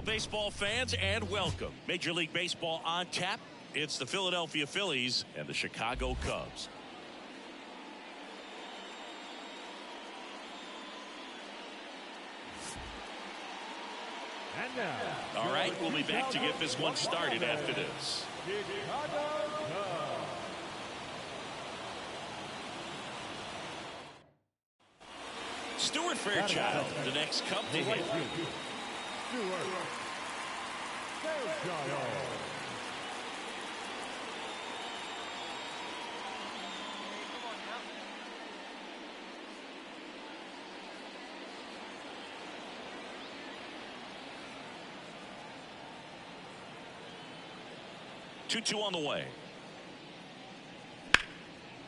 Hello, baseball fans, and welcome. Major League Baseball on tap. It's the Philadelphia Phillies and the Chicago Cubs. And now, all right, we'll be back to get this one started after this. Stuart Fairchild, the next Cub to hit. Stuart Fairchild. 2-2 on the way.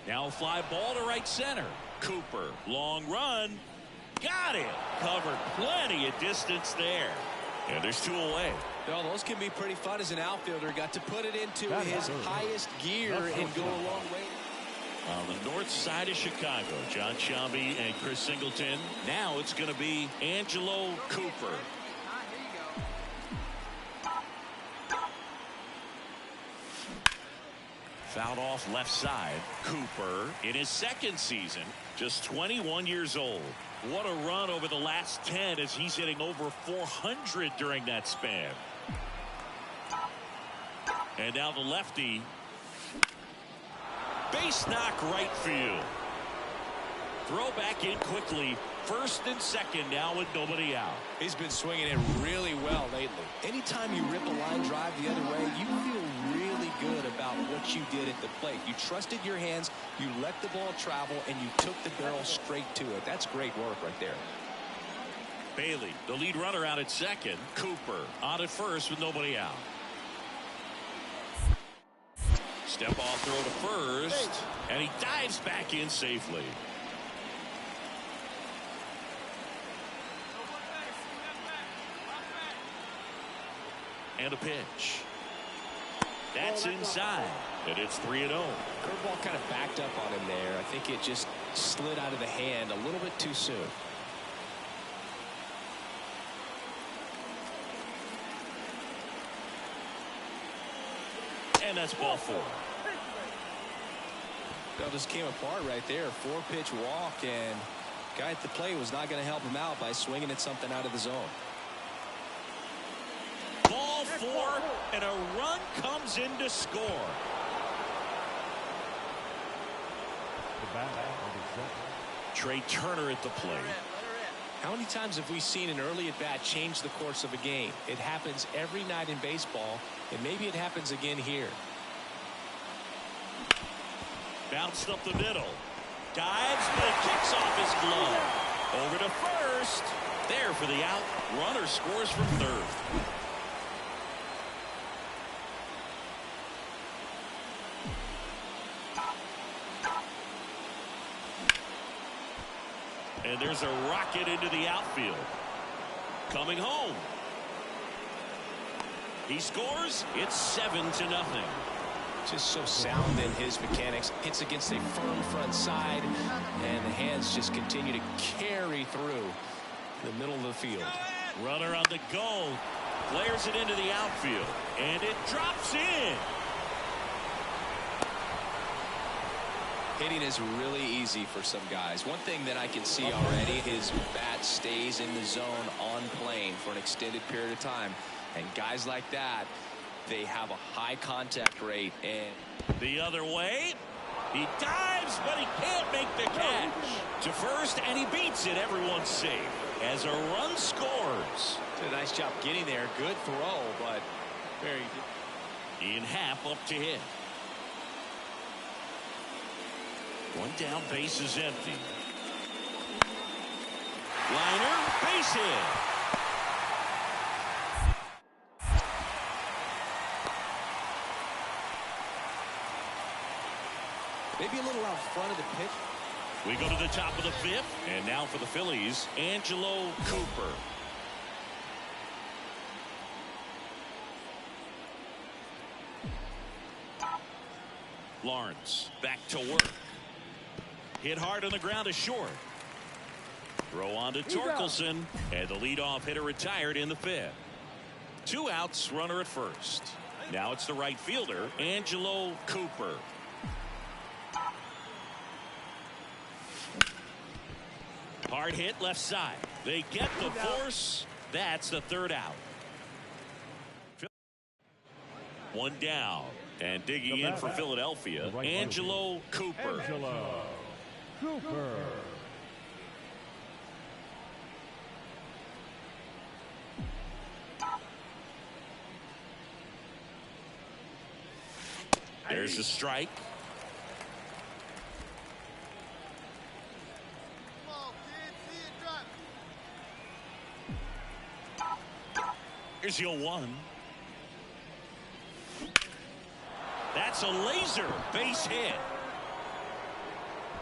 Now a fly ball to right center. Cooper, long run. Got it. Covered plenty of distance there. And there's 2 away. Well, those can be pretty fun as an outfielder. Got to put it into his highest gear and go a long way. On the north side of Chicago, John Sciambi and Chris Singleton. Now it's going to be Angelo Cooper. Fouled off left side. Cooper in his second season, just 21 years old. What a run over the last 10 as he's hitting over 400 during that span. And now the lefty. Base knock right field. Throw back in quickly. First and second now with nobody out. He's been swinging it really well lately. Anytime you rip a line drive the other way, you feel really good about what you did at the plate. You trusted your hands, you let the ball travel, and you took the barrel straight to it. That's great work right there. Bailey, the lead runner, out at second. Cooper on at first with nobody out. Step off throw to first, and he dives back in safely. And a pitch. That's inside, and it's 3-0. Curveball kind of backed up on him there. I think it just slid out of the hand a little bit too soon. And that's ball 4. That just came apart right there. 4-pitch walk, and guy at the plate was not going to help him out by swinging at something out of the zone. Ball 4, and a run comes in to score. Trey Turner at the plate. How many times have we seen an early at bat change the course of a game? It happens every night in baseball, and maybe it happens again here. Bounced up the middle. Dives, but it kicks off his glove. Over to first. There for the out. Runner scores from third. And there's a rocket into the outfield. Coming home. He scores. It's 7-0. Just so sound in his mechanics. Hits against a firm front side, and the hands just continue to carry through the middle of the field. Runner on the go. Flares it into the outfield. And it drops in. Hitting is really easy for some guys. One thing that I can see already, his bat stays in the zone on plane for an extended period of time. And guys like that, they have a high contact rate. And the other way. He dives, but he can't make the catch. To first, and he beats it. Everyone's safe as a run scores. Did a nice job getting there. Good throw, but very good. Ian Happ up to hit. One down, base is empty. Liner, base hit. Maybe a little out front of the pitch. We go to the top of the 5th, and now for the Phillies, Angelo Cooper. Lawrence back to work. Hit hard on the ground to short. Throw on to Torkelson, and the leadoff hitter retired in the 5th. 2 outs, runner at first. Now it's the right fielder, Angelo Cooper. Hard hit left side. They get the force. That's the 3rd out. 1 down. And digging in for Philadelphia, Angelo Cooper. Angelo Cooper. There's a strike. Here's the 0-1. That's a laser base hit.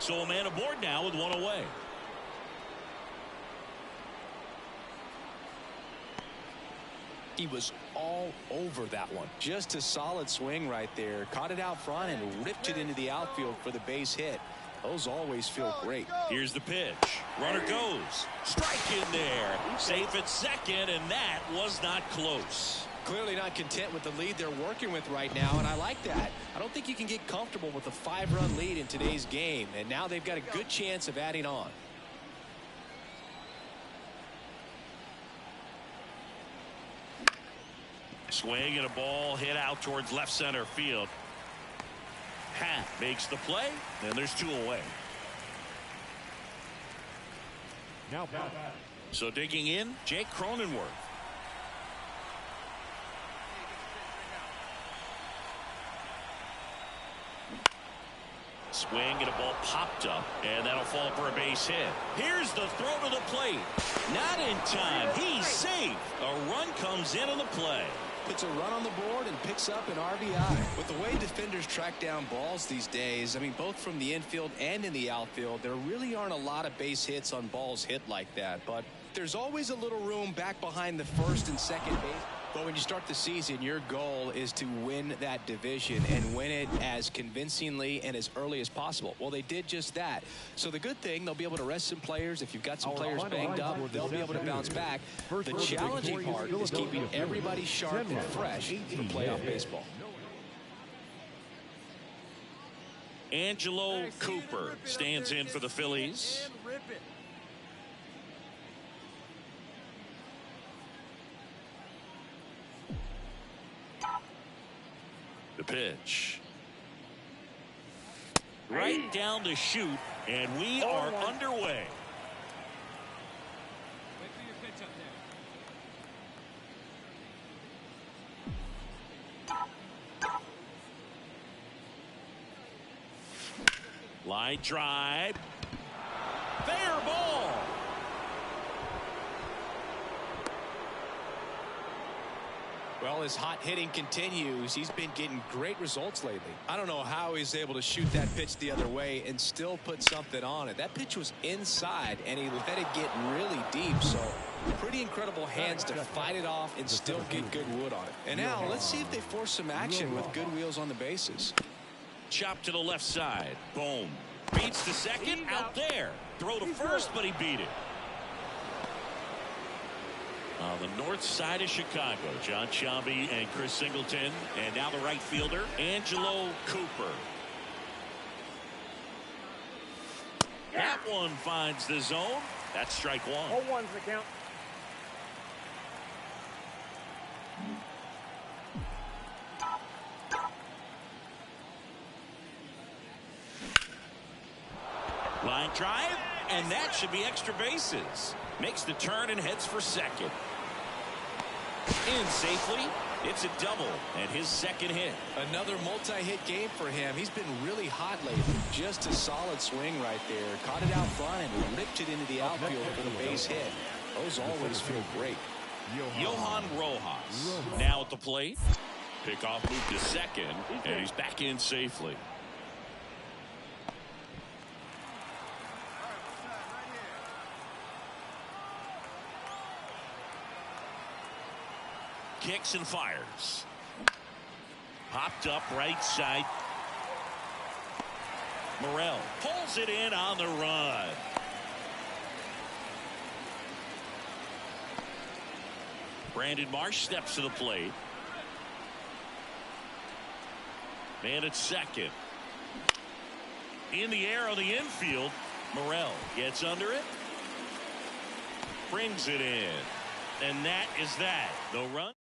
So a man aboard now with 1 away. He was all over that one. Just a solid swing right there. Caught it out front and ripped it into the outfield for the base hit. Those always feel great. Here's the pitch. Runner goes. Strike in there. Safe at second, and that was not close. Clearly not content with the lead they're working with right now, and I like that. I don't think you can get comfortable with a 5-run lead in today's game, and now they've got a good chance of adding on. Swing and a ball hit out towards left center field. Hat makes the play, and there's 2 away. Now back. So digging in, Jake Cronenworth. Swing and a ball popped up, and that'll fall for a base hit. Here's the throw to the plate. Not in time. He's safe. A run comes in on the play. Puts a run on the board and picks up an RBI. With the way defenders track down balls these days, I mean, both from the infield and in the outfield, there really aren't a lot of base hits on balls hit like that. But there's always a little room back behind the first and second base. But when you start the season, your goal is to win that division and win it as convincingly and as early as possible. Well, they did just that. So the good thing, they'll be able to rest some players. If you've got some players banged up, they'll be able to bounce back. The challenging part is keeping everybody sharp and fresh for playoff baseball. Angelo Cooper stands in for the Phillies. The pitch. Right down the chute, and we are underway. Wait for your pitch up there. Line drive. Fair ball. Well, his hot hitting continues. He's been getting great results lately. I don't know how he's able to shoot that pitch the other way and still put something on it. That pitch was inside, and he let it get really deep. So pretty incredible hands to fight it off and still get good wood on it. And now let's see if they force some action with good wheels on the bases. Chop to the left side. Boom. Beats the second. Out there. Throw to first, but he beat it. On the north side of Chicago, John Sciambi and Chris Singleton. And now the right fielder, Angelo Cooper. That one finds the zone. That's strike 1. 0-1's the count. Line drive, and that should be extra bases. Makes the turn and heads for second. In safely. It's a double and his second hit. Another multi-hit game for him. He's been really hot lately. Just a solid swing right there. Caught it out front and ripped it into the outfield for the base hit. Those always feel great. Johan Rojas now at the plate. Pickoff move to second, and he's back in safely. Kicks and fires. Popped up right side. Morel pulls it in on the run. Brandon Marsh steps to the plate. Man at second. In the air on the infield. Morel gets under it. Brings it in. And that is that. No run.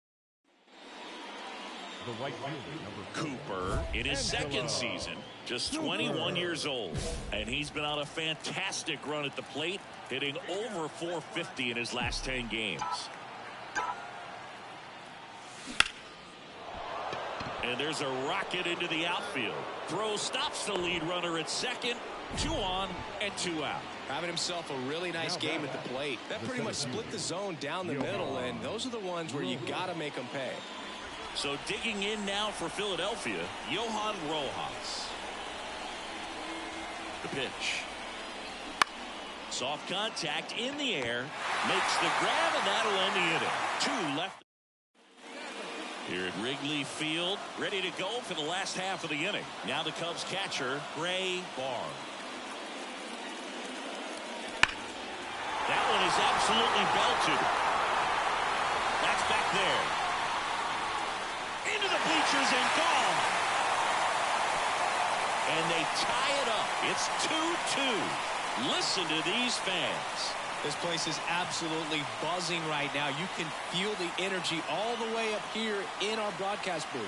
The right fielder, number Cooper in his second season, just 21 years old, and he's been on a fantastic run at the plate, hitting over 450 in his last 10 games. And there's a rocket into the outfield. Throw stops the lead runner at second. 2 on and 2 out. Having himself a really nice game at the plate. That pretty much split the zone down the middle, and those are the ones where you got to make them pay. So digging in now for Philadelphia, Johan Rojas. The pitch. Soft contact in the air. Makes the grab, and that'll end the inning. 2 left. Here at Wrigley Field, ready to go for the last half of the inning. Now the Cubs catcher, Gray Barr. That one is absolutely belted. That's back there. Into the bleachers and gone. And they tie it up. It's 2-2. Listen to these fans. This place is absolutely buzzing right now. You can feel the energy all the way up here in our broadcast booth.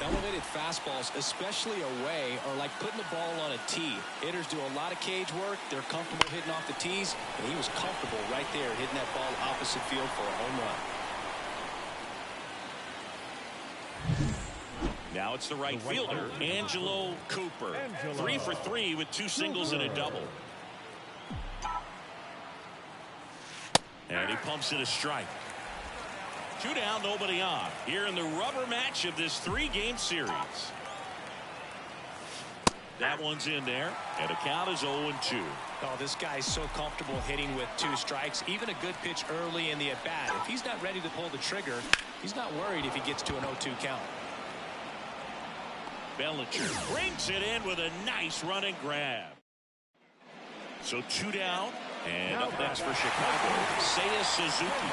Elevated fastballs, especially away, are like putting the ball on a tee. Hitters do a lot of cage work. They're comfortable hitting off the tees, and he was comfortable right there hitting that ball opposite field for a home run. Now it's the right fielder, Angelo Cooper. 3 for 3 with 2 singles and a double. And he pumps it a strike. 2 down, nobody on. Here in the rubber match of this 3-game series. That one's in there, and the count is 0-2. Oh, this guy's so comfortable hitting with 2 strikes. Even a good pitch early in the at-bat. If he's not ready to pull the trigger, he's not worried if he gets to an 0-2 count. Bellinger brings it in with a nice running grab. So 2 down, and up next for Chicago, Seiya Suzuki.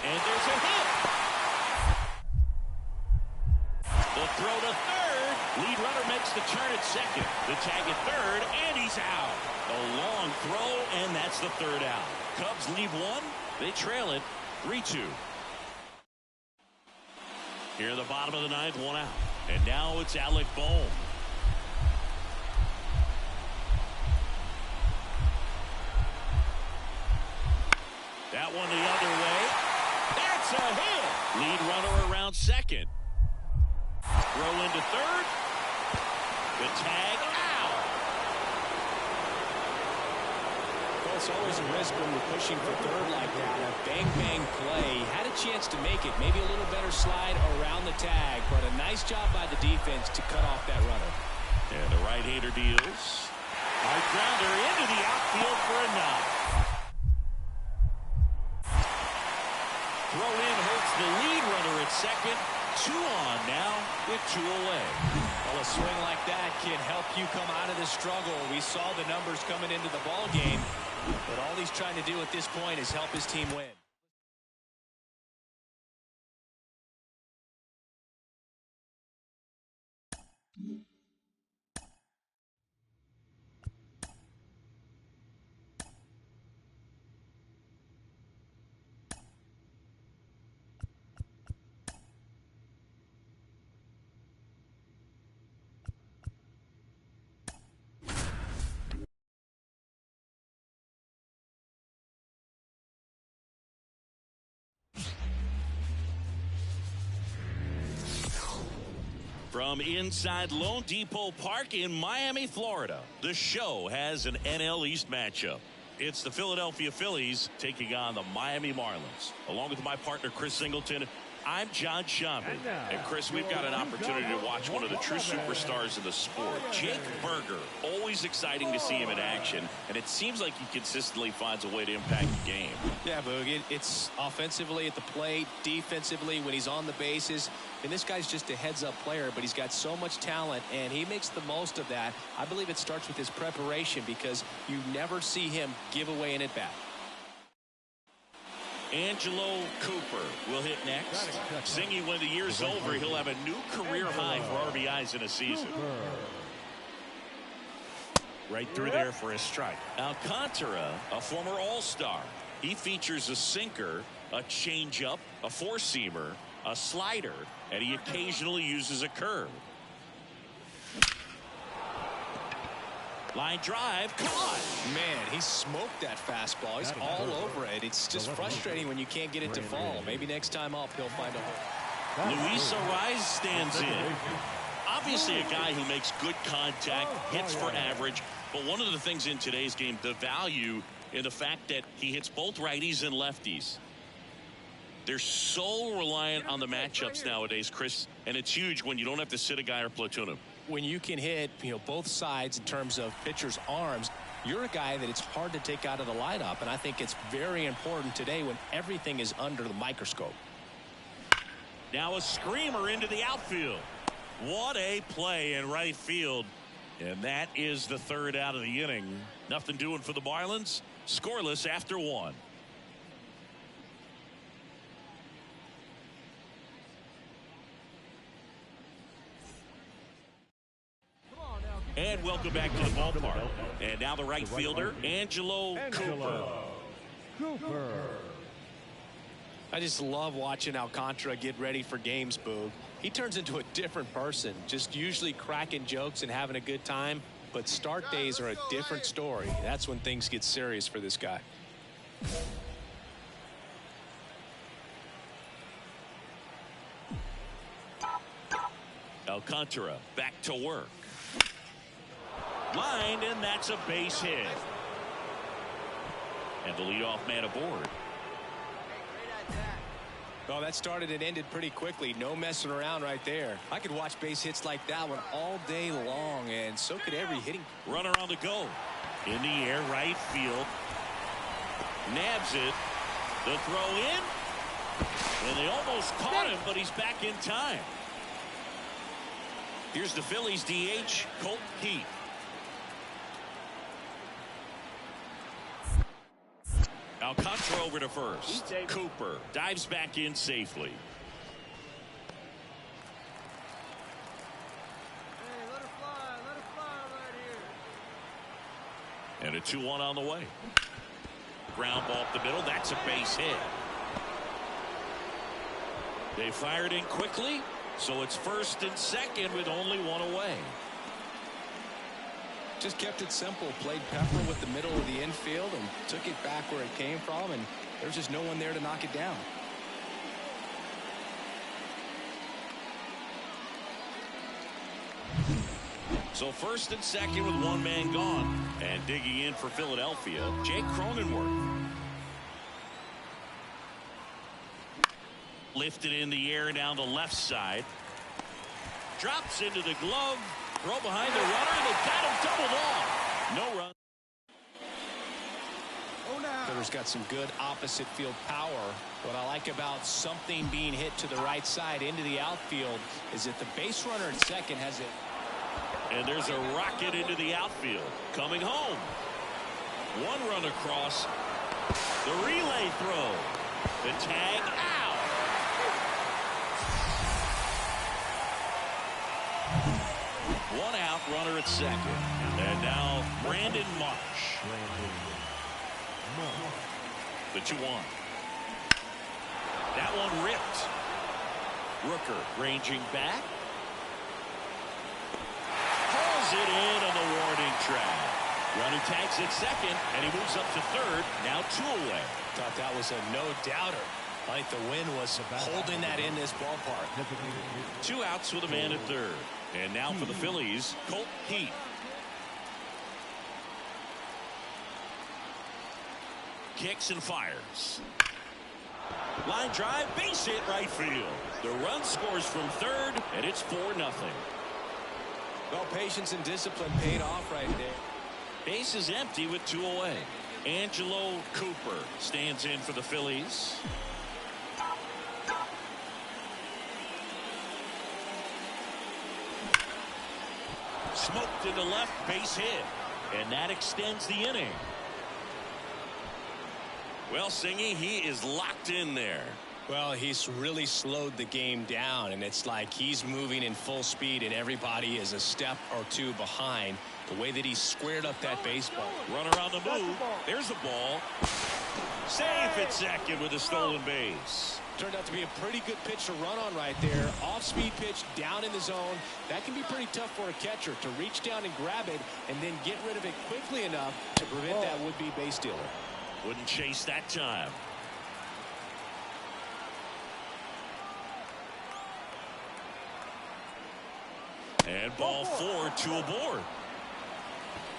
And there's a hit. The throw to third. Lead runner makes the turn at second. The tag at third, and he's out. A long throw, and that's the 3rd out. Cubs leave 1. They trail it 3-2. Here in the bottom of the 9th, 1 out. And now it's Alec Bohm. That one the other way. That's a hit. Lead runner around second. Throw into third. The tag out. Well, it's always a risk when you're pushing for third like that. A bang-bang play. Had a chance to make it. Maybe a little better slide around the tag, but a nice job by the defense to cut off that runner. And the right-hander deals. Hard grounder into the outfield for a knock. Throw in hurts the lead runner at second. 2 on now with 2 away. Well, a swing like that can help you come out of the struggle. We saw the numbers coming into the ball game, but all he's trying to do at this point is help his team win. From inside Lone Depot Park in Miami, Florida, the show has an NL East matchup. It's the Philadelphia Phillies taking on the Miami Marlins. Along with my partner, Chris Singleton, I'm John Schaubert. And Chris, we've got an opportunity to watch one of the true superstars in the sport. Jake Berger, always exciting to see him in action, and it seems like he consistently finds a way to impact the game. Yeah, Boog, it's offensively at the plate, defensively when he's on the bases. And this guy's just a heads-up player, but he's got so much talent, and he makes the most of that. I believe it starts with his preparation because you never see him give away an at-bat. Angelo Cooper will hit next. Singing when the year's over, he'll have a new career high for RBIs in a season. Right through there for a strike. Alcantara, a former All-Star. He features a sinker, a changeup, a four-seamer, a slider, and he occasionally uses a curve. Line drive, caught. Man, he smoked that fastball. He's all over it. It's just frustrating when you can't get it to fall. Maybe next time up he'll find a hole. Luis Arraez stands in. Obviously a guy who makes good contact, hits for average, but one of the things in today's game, the value in the fact that he hits both righties and lefties. They're so reliant on the matchups nowadays, Chris, and it's huge when you don't have to sit a guy or platoon him. When you can hit, both sides in terms of pitchers' arms, you're a guy that it's hard to take out of the lineup, and I think it's very important today when everything is under the microscope. Now a screamer into the outfield. What a play in right field. And that is the third out of the inning. Nothing doing for the Marlins. Scoreless after one. And welcome back to the ballpark. And now the right fielder, Angelo Cooper. I just love watching Alcantara get ready for games, Boog. He turns into a different person, just usually cracking jokes and having a good time. But start days are a different story. That's when things get serious for this guy. Alcantara back to work. Lined, and that's a base hit. And the leadoff man aboard. Oh, that started and ended pretty quickly. No messing around right there. I could watch base hits like that one all day long, and so could every hitting. Runner on the go. In the air, right field. Nabs it. The throw in. And they almost caught him, but he's back in time. Here's the Phillies DH, Colt Heath. Alcantara over to first. Cooper dives back in safely. Hey, let her fly right here. And a 2-1 on the way. Ground ball up the middle. That's a base hit. They fired in quickly, so it's first and second with only one away. Just kept it simple. Played pepper with the middle of the infield and took it back where it came from, and there's just no one there to knock it down. So first and second with one man gone. And digging in for Philadelphia, Jake Cronenworth. Lifted in the air down the left side. Drops into the glove. Throw behind the runner, and they've got him doubled off. No run. Hitter's got some good opposite field power. What I like about something being hit to the right side into the outfield is that the base runner at second has it. And there's a rocket into the outfield. Coming home. One run across. The relay throw. The tag out. One out, runner at second. And now Brandon Marsh. The 2-1. That one ripped. Rooker ranging back. Pulls it in on the warning track. Runner tags at second, and he moves up to third. Now 2 away. Thought that was a no-doubter. I think the wind was holding that in this ballpark. 2 outs with a man at third. And now for the Phillies, Colt Heath. Kicks and fires. Line drive, base hit right field. The run scores from third, and it's 4-0. Well, patience and discipline paid off right there. Base is empty with 2 away. Angelo Cooper stands in for the Phillies. Smoked into left, base hit. And that extends the inning. Well, Singy, he is locked in there. Well, he's really slowed the game down, and it's like he's moving in full speed, and everybody is a step or two behind. The way that he squared up that baseball. Runner on the move. There's a ball. Safe at second with a stolen base. Turned out to be a pretty good pitch to run on right there. Off-speed pitch down in the zone. That can be pretty tough for a catcher to reach down and grab it and then get rid of it quickly enough to prevent that would-be base stealer. Wouldn't chase that time. And ball 4, 2 aboard.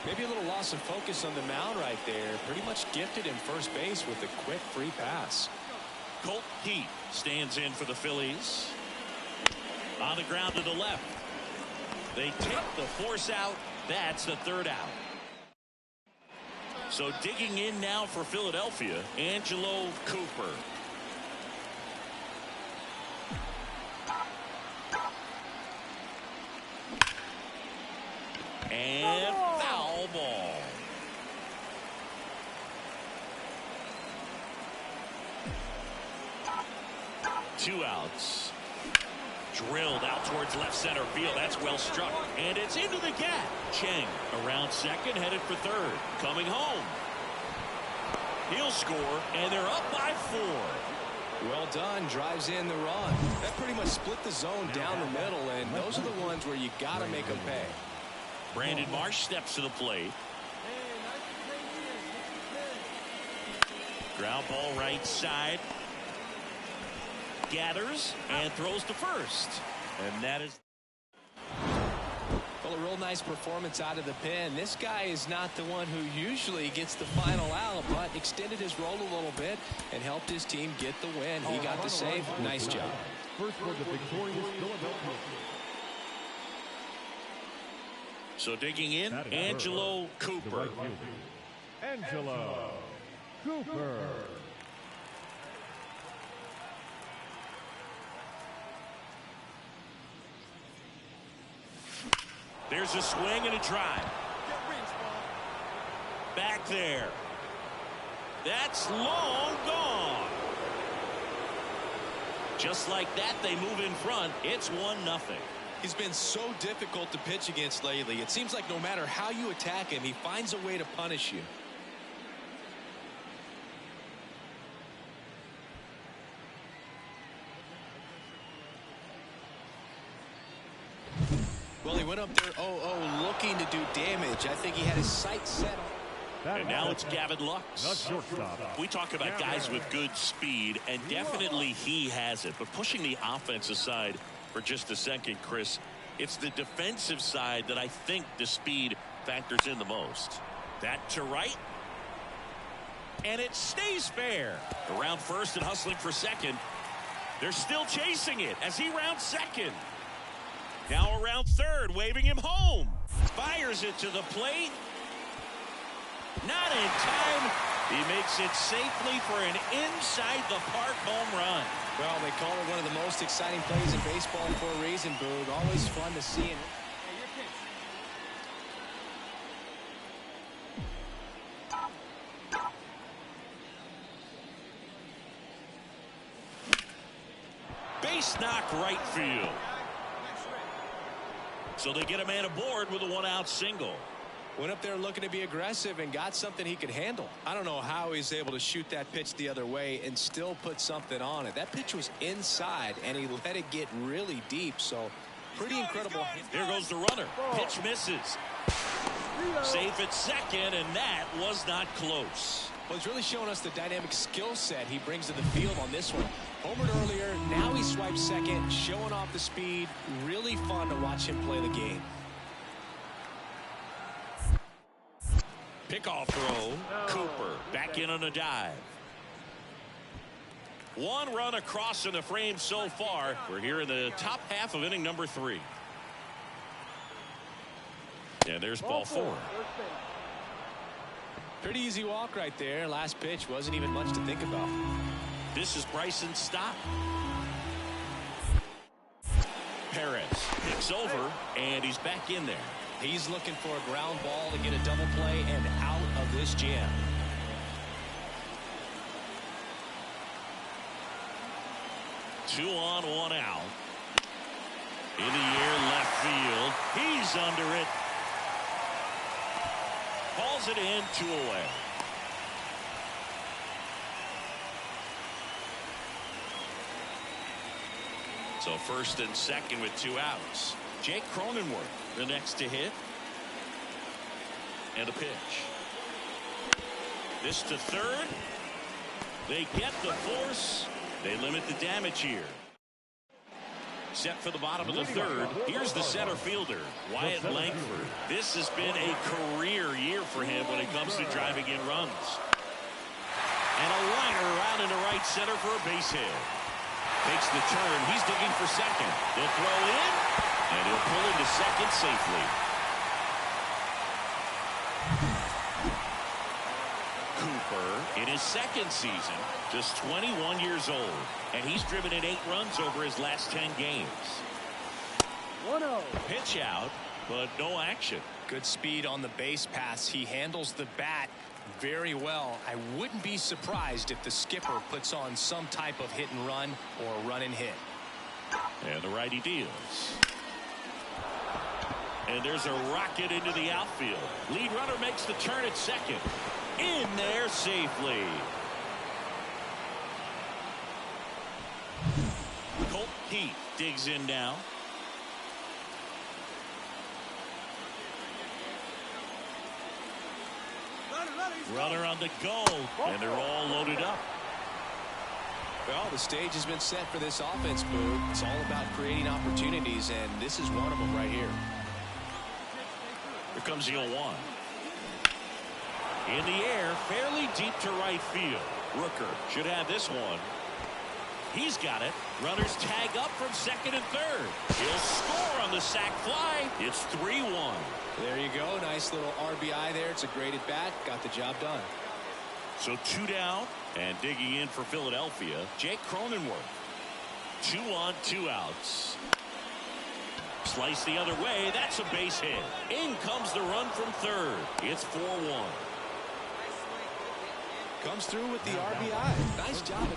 Maybe a little loss of focus on the mound right there. Pretty much gifted him first base with a quick free pass. Colt Heath stands in for the Phillies. On the ground to the left. They take the force out. That's the third out. So digging in now for Philadelphia, Angelo Cooper. And foul ball. Two outs. Drilled out towards left center field. That's well struck. And it's into the gap. Cheng around second, headed for third. Coming home. He'll score, and they're up by 4. Well done. Drives in the run. That pretty much split the zone down the middle, and those are the ones where you got to make them pay. Brandon Marsh steps to the plate. Ground ball right side. Gathers and throws to first. And that is... Well, a real nice performance out of the pen. This guy is not the one who usually gets the final out, but extended his role a little bit and helped his team get the win. He got the save. Nice job. First for the victorious Philadelphia. So digging in, Angelo Cooper. Angelo Cooper. There's a swing and a drive. Back there. That's long gone. Just like that, they move in front. It's 1-0. He's been so difficult to pitch against lately. It seems like no matter how you attack him, he finds a way to punish you. Well, he went up there 0-0 looking to do damage. I think he had his sights set on. And now it's Gavin Lux. We talk about guys with good speed, and definitely he has it. But pushing the offense aside for just a second, Chris, it's the defensive side that I think the speed factors in the most. That to right. And it stays fair. Around first and hustling for second. They're still chasing it as he rounds second. Now around third, waving him home. Fires it to the plate. Not in time. He makes it safely for an inside-the-park home run. Well, they call it one of the most exciting plays in baseball for a reason, Boog. Always fun to see it. Base knock right field. So they get a man aboard with a 1-out single. Went up there looking to be aggressive and got something he could handle. I don't know how he's able to shoot that pitch the other way and still put something on it. That pitch was inside, and he let it get really deep. So pretty incredible. There goes the runner. Pitch misses. Safe at second, and that was not close. Well, he's really showing us the dynamic skill set he brings to the field on this one. Homered earlier, now he swipes second, showing off the speed. Really fun to watch him play the game. Pickoff throw. Cooper back in on a dive. One run across in the frame so far. We're here in the top half of inning number 3. And there's ball 4. Pretty easy walk right there. Last pitch wasn't even much to think about. This is Bryson's stop. Perez picks over, and he's back in there. He's looking for a ground ball to get a double play and out of this jam. Two on, one out. In the air, left field. He's under it. Calls it in, 2 away. So first and second with 2 outs. Jake Cronenworth, the next to hit. And a pitch. This to third. They get the force. They limit the damage here. Set for the bottom of the third. Here's the center fielder, Wyatt Langford. This has been a career year for him when it comes to driving in runs. And a liner around into right center for a base hit. Takes the turn. He's digging for second. They'll throw in, and he'll pull into second safely. Cooper in his second season, just 21 years old, and he's driven in 8 runs over his last 10 games. 1-0. Pitch out, but no action. Good speed on the base pass. He handles the bat very well. I wouldn't be surprised if the skipper puts on some type of hit and run or run and hit. And the righty deals. And there's a rocket into the outfield. Lead runner makes the turn at second. In there safely. Colt Heath digs in now. Runner on the go, and they're all loaded up. Well, the stage has been set for this offense, Boo. It's all about creating opportunities, and this is one of them right here. Here comes the 0-1. In the air, fairly deep to right field. Rooker should have this one. He's got it. Runners tag up from second and third. He'll score on the sac fly. It's 3-1. There you go. Nice little RBI there. It's a great at bat. Got the job done. So 2 down, and digging in for Philadelphia, Jake Cronenworth. 2 on, 2 outs. Slice the other way. That's a base hit. In comes the run from third. It's 4-1. Comes through with the RBI. Nice job.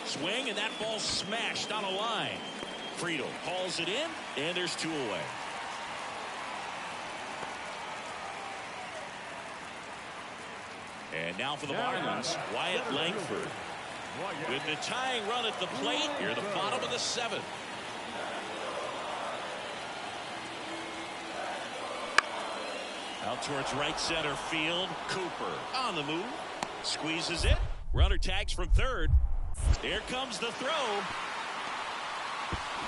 Swing, and that ball smashed on a line. Friedel calls it in, and there's 2 away. And now for the Marlins, Wyatt Langford. With the tying run at the plate, here at the bottom of the 7th. Out towards right center field. Cooper on the move. Squeezes it. Runner tags from third. Here comes the throw.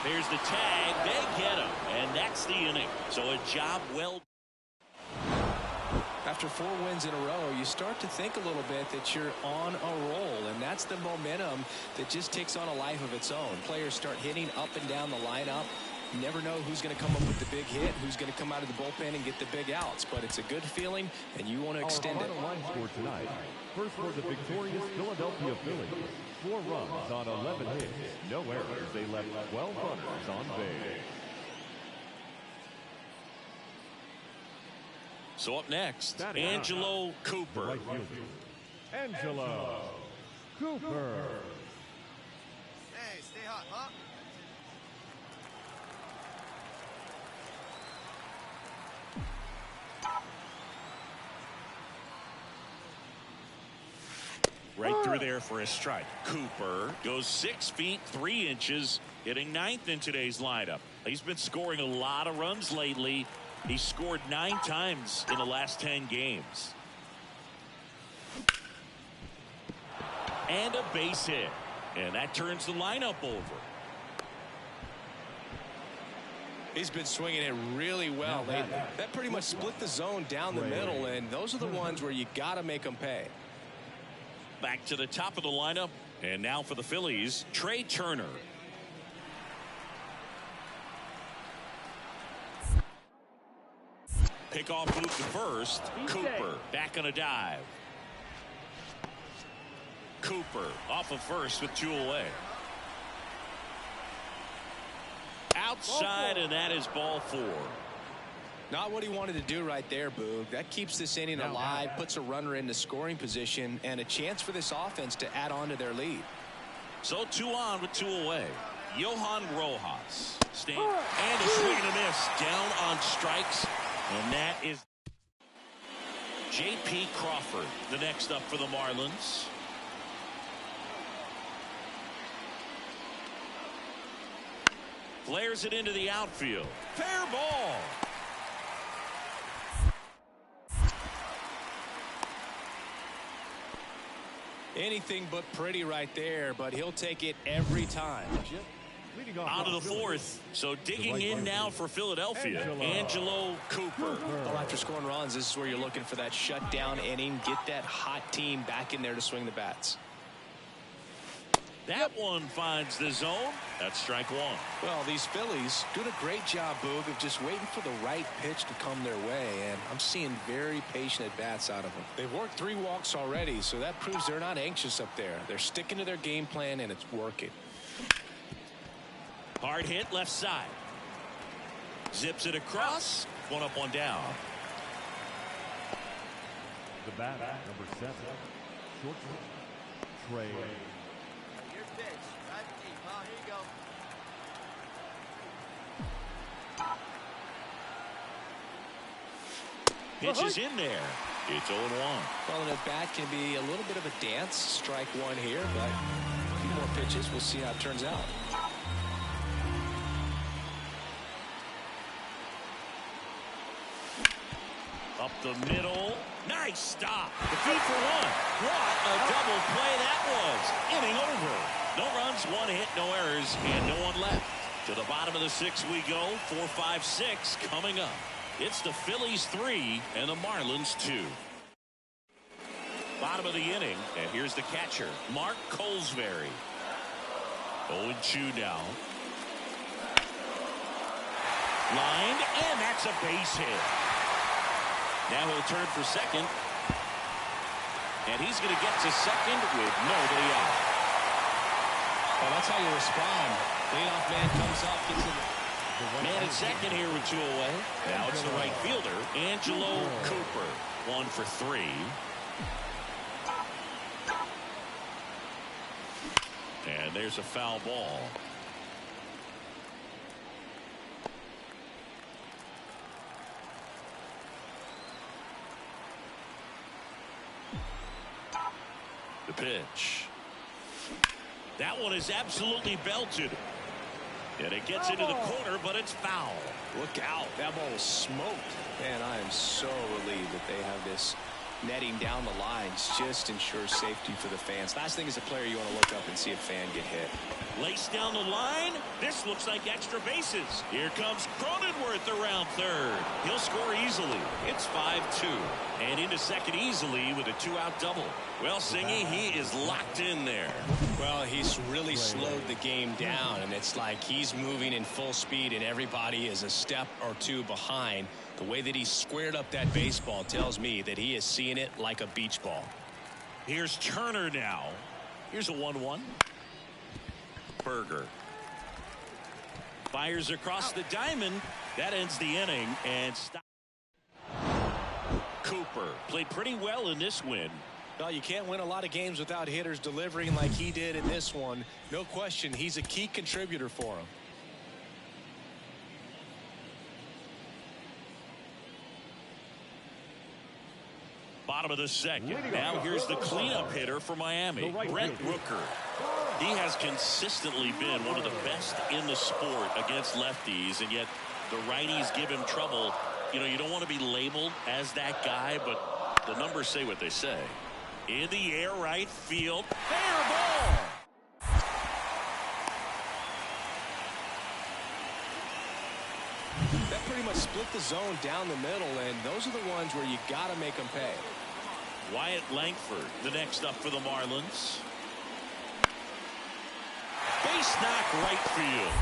There's the tag. They get him. And that's the inning. So a job well. After 4 wins in a row, you start to think a little bit that you're on a roll, and that's the momentum that just takes on a life of its own. Players start hitting up and down the lineup. You never know who's going to come up with the big hit, who's going to come out of the bullpen and get the big outs, but it's a good feeling, and you want to extend it. Our final line score tonight. First for the victorious Philadelphia Phillies. 4 runs on 11 hits. No errors. They left 12 runners on base. So up next, Angelo Cooper. Right fielder, Angelo Cooper. Hey, stay hot, huh? Right through there for a strike. Cooper goes 6 feet 3 inches, hitting 9th in today's lineup. He's been scoring a lot of runs lately. He scored 9 times in the last 10 games. And a base hit. And that turns the lineup over. He's been swinging it really well lately. That pretty much split the zone down the middle, and those are the ones where you got to make them pay. Back to the top of the lineup, and now for the Phillies, Trey Turner. Pickoff move to first. Cooper back on a dive. Cooper off of first with 2 away. Outside, and that is ball 4. Not what he wanted to do right there, Boog. That keeps this inning alive, puts a runner into scoring position, and a chance for this offense to add on to their lead. So 2 on with 2 away. Johan Rojas. And a swing and a miss. Down on strikes. And that is J.P. Crawford, the next up for the Marlins. Flares it into the outfield. Fair ball. Anything but pretty right there, but he'll take it every time. On to the 4th. So digging in now for Philadelphia, Angelo Cooper. Well, after scoring runs, this is where you're looking for that shutdown inning. Get that hot team back in there to swing the bats. That one finds the zone. That's strike 1. Well, these Phillies doing a great job, Boog, of just waiting for the right pitch to come their way, and I'm seeing very patient at-bats out of them. They've worked 3 walks already, so that proves they're not anxious up there. They're sticking to their game plan, and it's working. Hard hit left side. Zips it across. 1 up, 1 down. The bat, number 7, shortstop, Trey. Your pitch. Right deep, huh? Here you go. Pitch is in there. It's 0-1. Well, an at-bat can be a little bit of a dance. Strike 1 here, but a few more pitches. We'll see how it turns out. Up the middle. Nice stop. The feed for 1. What a double play that was. Inning over. No runs, 1 hit, no errors, and no one left. To the bottom of the 6th we go. 4, 5, 6 coming up. It's the Phillies 3 and the Marlins 2. Bottom of the inning, and here's the catcher, Mark Colesbury. 0-2 now. Lined, and that's a base hit. Now he'll turn for second. And he's going to get to second with nobody out. Well, that's how you respond. Leadoff man comes up, gets in. Man at second here with 2 away. Now it's the right fielder, Angelo Cooper. 1 for 3. And there's a foul ball. The pitch. That one is absolutely belted. And it gets into the corner, but it's foul. Look out. That ball was smoked. Man, I am so relieved that they have this netting down the lines. Just ensures safety for the fans. Last thing as a player, you want to look up and see a fan get hit. Laced down the line. This looks like extra bases. Here comes Cronenworth around third. He'll score easily. It's 5-2. And into second easily with a 2-out double. Well, Singy, he is locked in there. Well, he's really slowed the game down, and it's like he's moving in full speed, and everybody is a step or 2 behind. The way that he squared up that baseball tells me that he is seeing it like a beach ball. Here's Turner now. Here's a 1-1. Berger fires across the diamond. That ends the inning. And Cooper played pretty well in this win. Well, you can't win a lot of games without hitters delivering like he did in this one. No question, he's a key contributor for him. Bottom of the second. Now here's the cleanup hitter for Miami, Brent Rooker. He has consistently been one of the best in the sport against lefties, and yet the righties give him trouble. You know, you don't want to be labeled as that guy, but the numbers say what they say. In the air, right field. Fair ball. That pretty much split the zone down the middle, and those are the ones where you got to make them pay. Wyatt Langford, the next up for the Marlins. Base knock right field.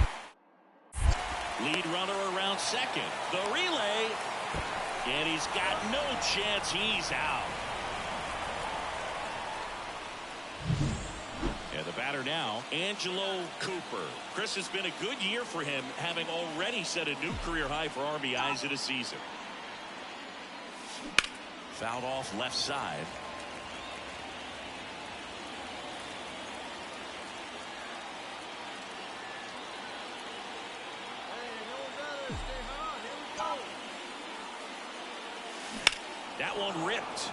Lead runner around second. The relay. And he's got no chance. He's out. And the batter now, Angelo Cooper. Chris, has been a good year for him, having already set a new career high for RBIs in a season. Fouled off left side. That one ripped.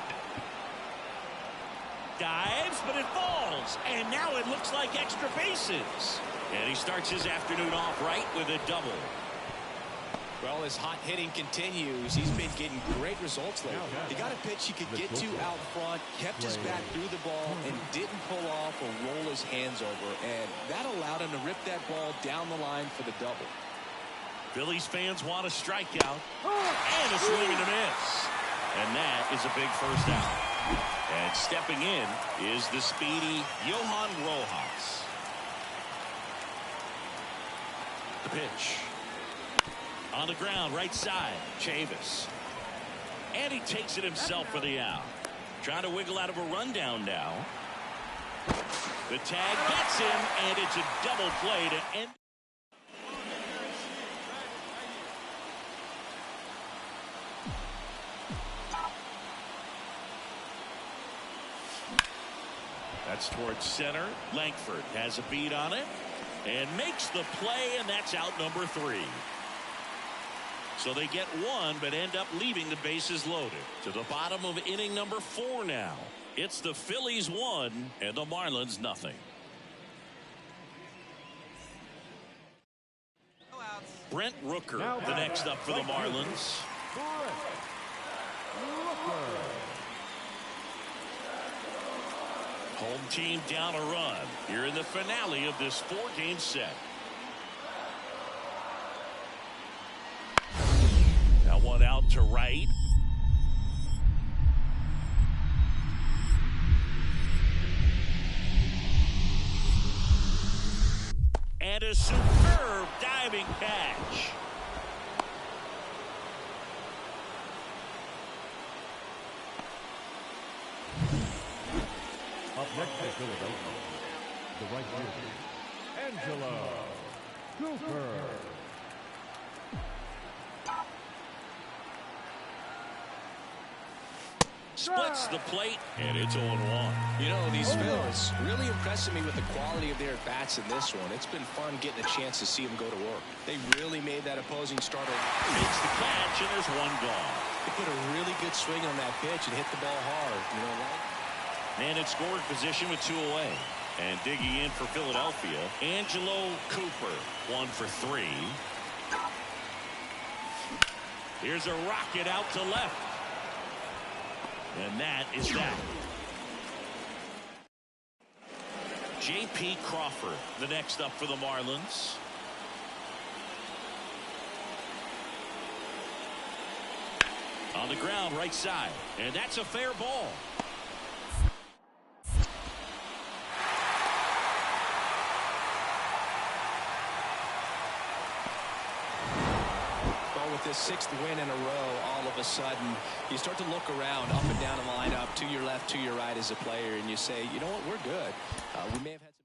Dives, but it falls. And now it looks like extra bases. And he starts his afternoon off right with a double. Well, his hot hitting continues. He's been getting great results lately. He got a pitch he could get to out front, kept his bat through the ball, and didn't pull off or roll his hands over. And that allowed him to rip that ball down the line for the double. Phillies fans want a strikeout. And a swing and a miss. And that is a big first out. And stepping in is the speedy Johan Rojas. The pitch. On the ground, right side, Chavis. And he takes it himself for the out. Trying to wiggle out of a rundown now. The tag gets him, and it's a double play to end. That's towards center. Langford has a beat on it and makes the play, and that's out number 3. So they get one, but end up leaving the bases loaded. To the bottom of inning number 4 now. It's the Phillies 1 and the Marlins nothing. Brent Rooker, the next up for the Marlins. Home team down a run here in the finale of this 4-game set. Now one out to right. And a superb diving catch. Up next for Philadelphia, the right fielder, Angelo Cooper. Splits the plate, and it's 0-1. You know, these Phils really impressing me with the quality of their bats in this one. It's been fun getting a chance to see them go to work. They really made that opposing starter. Makes the catch, and there's one gone. They put a really good swing on that pitch and hit the ball hard. You know what? Man in scoring position with 2 away. And digging in for Philadelphia, Angelo Cooper, 1 for 3. Here's a rocket out to left. And that is that. J.P. Crawford, the next up for the Marlins. On the ground, right side. And that's a fair ball. With this 6th win in a row, all of a sudden you start to look around up and down the lineup, to your left, to your right as a player, and you say, you know what, we're good. We may have had some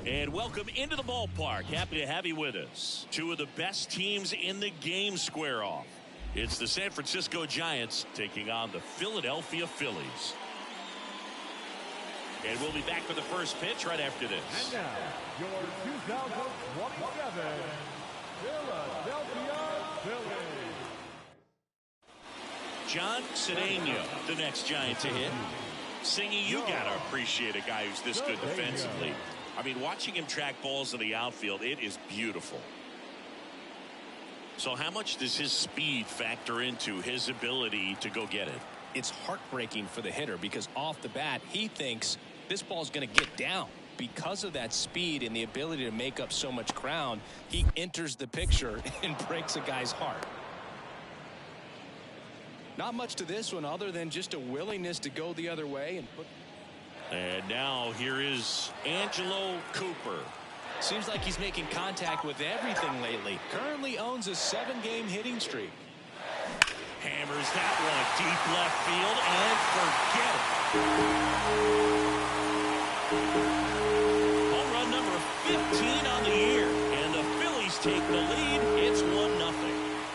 And welcome into the ballpark. Happy to have you with us. Two of the best teams in the game square off. It's the San Francisco Giants taking on the Philadelphia Phillies. And we'll be back for the first pitch right after this. And now, your 2027 Philadelphia Phillies. John Cedeno, the next Giant to hit. Singy, you got to appreciate a guy who's this good defensively. I mean, watching him track balls in the outfield, it is beautiful. So how much does his speed factor into his ability to go get it? It's heartbreaking for the hitter because off the bat, he thinks this ball's going to get down. Because of that speed and the ability to make up so much ground, he enters the picture and breaks a guy's heart. Not much to this one other than just a willingness to go the other way and put. And now here is Angelo Cooper. Seems like he's making contact with everything lately. Currently owns a 7-game hitting streak. Hammers that one deep left field and forget it. Home run number 15 on the year. And the Phillies take the lead. It's 1-0.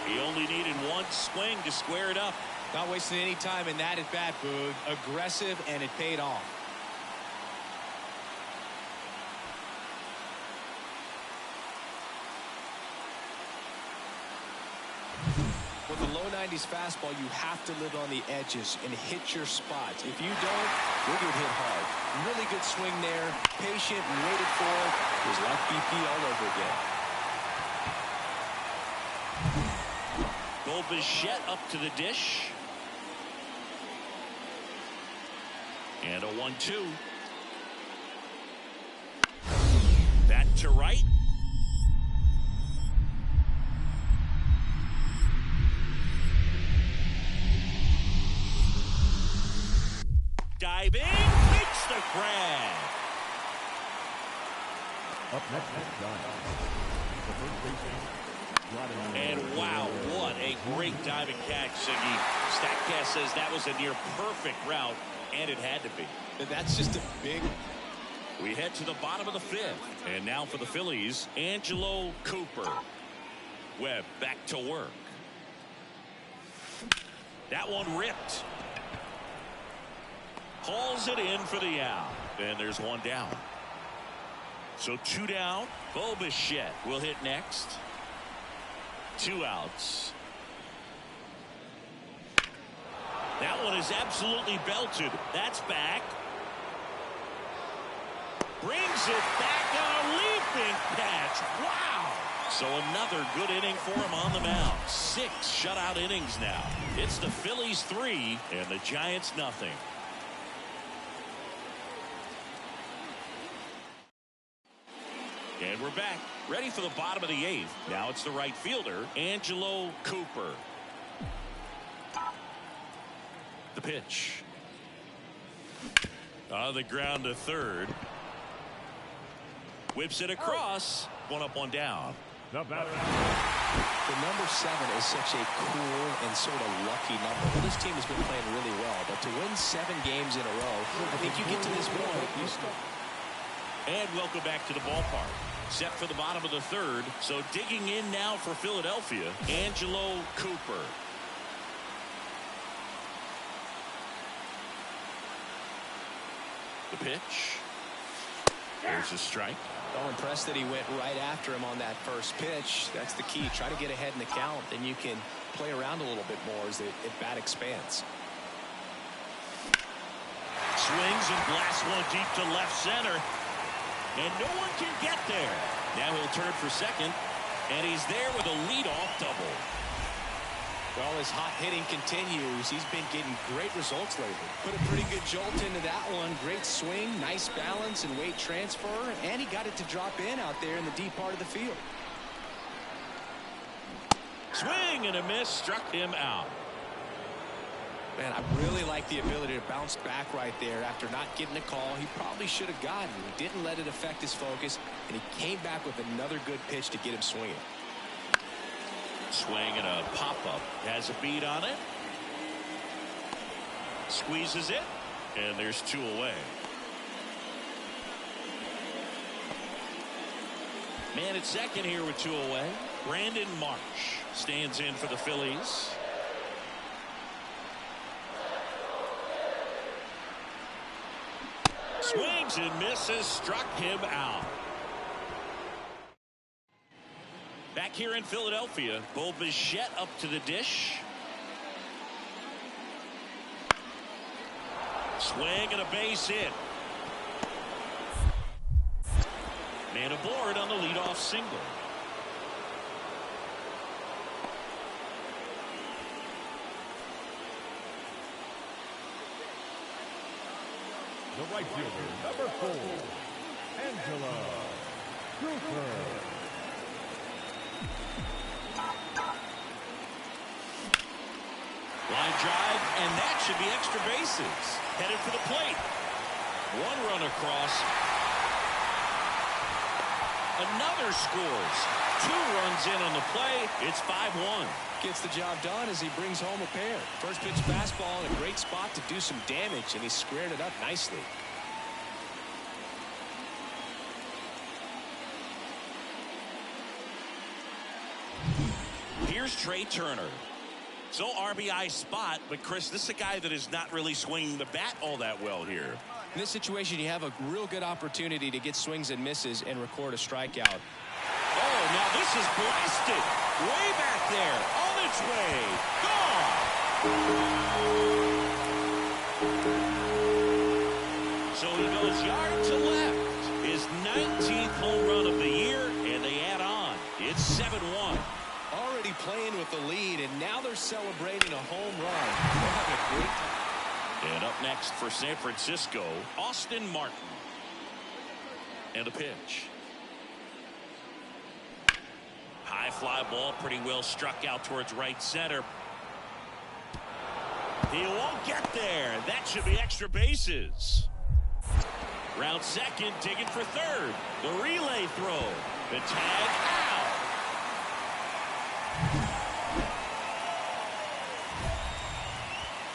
He only needed one swing to square it up. Not wasting any time in that at bat, Boog. Aggressive, and it paid off. With the low 90s fastball, you have to live on the edges and hit your spots. If you don't, you'll get hit hard. Really good swing there. Patient, waited for it. It was like BP all over again. Bo Bichette up to the dish. And a 1-2. That to right. Diving, makes the grab. Up next, the first baseman. And wow, what a great diving catch, Siggy. StatCast says that was a near perfect route, and it had to be. That's just a big. We head to the bottom of the 5th. And now for the Phillies, Angelo Cooper. Webb back to work. That one ripped. Hauls it in for the out. And there's one down. So 2 down. Bo Bichette will hit next. 2 outs. That one is absolutely belted. That's back. Brings it back on a leaping catch. Wow. So another good inning for him on the mound. 6 shutout innings now. It's the Phillies 3 and the Giants nothing. And we're back, ready for the bottom of the 8th. Now it's the right fielder, Angelo Cooper. The pitch. On the ground to third. Whips it across. 1 up, 1 down. The batter. The number 7 is such a cool and sort of lucky number. Well, this team has been playing really well, but to win 7 games in a row, I think you get to this point. And welcome back to the ballpark. set for the bottom of the third. So digging in now for Philadelphia, Angelo Cooper. The pitch. There's a strike. So impressed that he went right after him on that first pitch. That's the key. Try to get ahead in the count. Then you can play around a little bit more as the at-bat expands. Swings and blasts one deep to left center. And no one can get there. Now he'll turn for second. And he's there with a leadoff double. Well, his hot hitting continues. He's been getting great results lately. Put a pretty good jolt into that one. Great swing, nice balance and weight transfer. And he got it to drop in out there in the deep part of the field. Swing and a miss, struck him out. Man, I really like the ability to bounce back right there after not getting a call he probably should have gotten. He didn't let it affect his focus, and he came back with another good pitch to get him swinging. Swing and a pop-up. Has a beat on it. Squeezes it, and there's two away. Man at second here with two away. Brandon Marsh stands in for the Phillies. Swings and misses, struck him out. Back here in Philadelphia, Bo Bichette up to the dish. Swing and a base hit. Man aboard on the leadoff single. The right fielder, number 4, Angelo Cooper. Line drive, and that should be extra bases. Headed for the plate. One run across. Another scores. 2 runs in on the play. It's 5-1. Gets the job done as he brings home a pair. First pitch fastball in a great spot to do some damage, and he squared it up nicely. Here's Trey Turner. So RBI spot, but Chris, this is a guy that is not really swinging the bat all that well here. In this situation, you have a real good opportunity to get swings and misses and record a strikeout. Oh, now this is blasted. Way back there. On its way. Gone. So he goes yard to left. His 19th home run of the year, and they add on. It's 7-1. Already playing with the lead, and now they're celebrating a home run. They're having a great time. And up next for San Francisco, Austin Martin. And a pitch. High fly ball, pretty well struck out towards right center. He won't get there. That should be extra bases. Round second, digging for third. The relay throw. The tag out.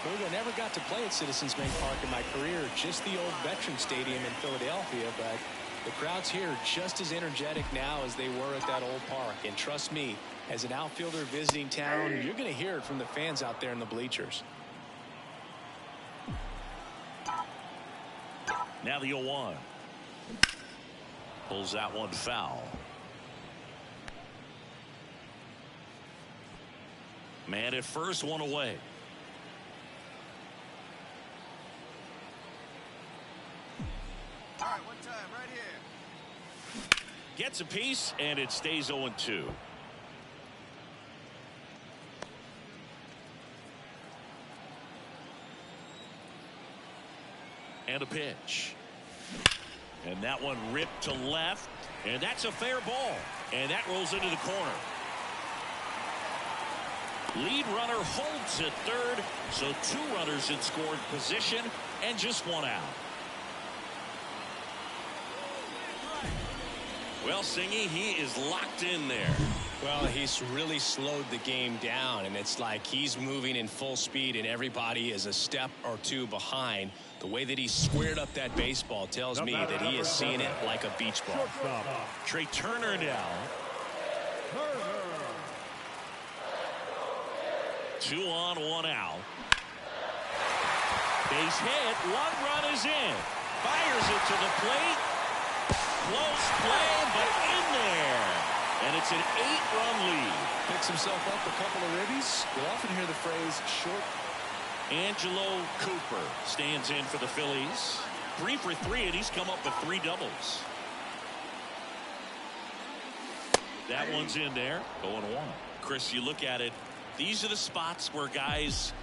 Well, I never got to play at Citizens Bank Park in my career, just the old Veteran Stadium in Philadelphia, but the crowds here are just as energetic now as they were at that old park. And trust me, as an outfielder visiting town, you're going to hear it from the fans out there in the bleachers. Now the 0-1. Pulls that one foul. Man at first, one away. All right, one time, right here. Gets a piece, and it stays 0-2. And a pitch. And that one ripped to left. And that's a fair ball. And that rolls into the corner. Lead runner holds at third. So 2 runners in scoring position and just 1 out. Well, Singy, he is locked in there. Well, he's really slowed the game down, and it's like he's moving in full speed, and everybody is a step or two behind. The way that he squared up that baseball tells me that he is seeing it like a beach ball. Trey Turner now. 2 on, 1 out. Base hit. 1 run is in. Fires it to the plate. Close play, but in there. And it's an 8-run lead. Picks himself up a couple of ribbies. You'll often hear the phrase short. Angelo Cooper stands in for the Phillies. 3 for 3, and he's come up with 3 doubles. That one's in there. 0-1. Chris, you look at it. These are the spots where guys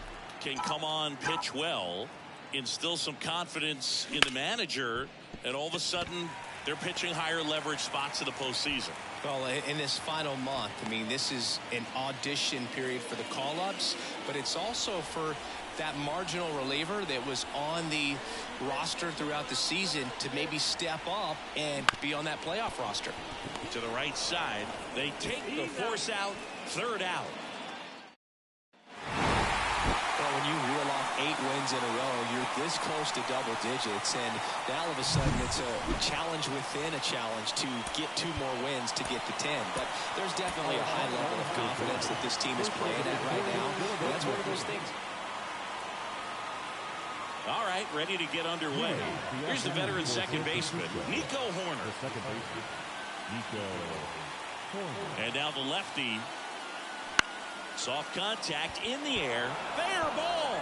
can come on, pitch well, instill some confidence in the manager, and all of a sudden they're pitching higher leverage spots in the postseason. Well, in this final month, I mean, this is an audition period for the call-ups, but it's also for that marginal reliever that was on the roster throughout the season to maybe step up and be on that playoff roster. To the right side, they take the force out, 3rd out. Well, when you reel off 8 wins in a row, you're this close to double digits, and now all of a sudden it's a challenge within a challenge to get 2 more wins to get to 10. But there's definitely a high level of confidence that this team is playing at right now, and that's one of those things. All right, ready to get underway. Here's the veteran second baseman, Nico Horner. And now the lefty. Soft contact in the air. Fair ball.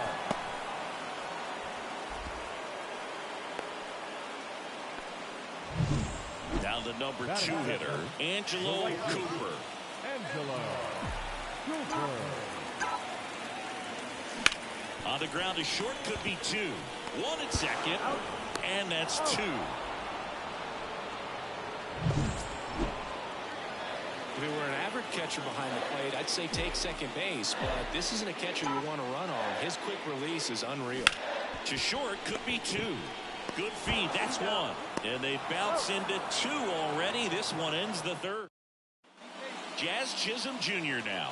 Now the number 2 hitter, Angelo Cooper. On the ground, a short could be 2. 1 at second, and that's 2. If it were an average catcher behind the plate, I'd say take second base, but this isn't a catcher you want to run on. His quick release is unreal. To short could be 2. Good feed, that's 1. And they bounce into 2 already. This one ends the 3rd. Jazz Chisholm Jr. now.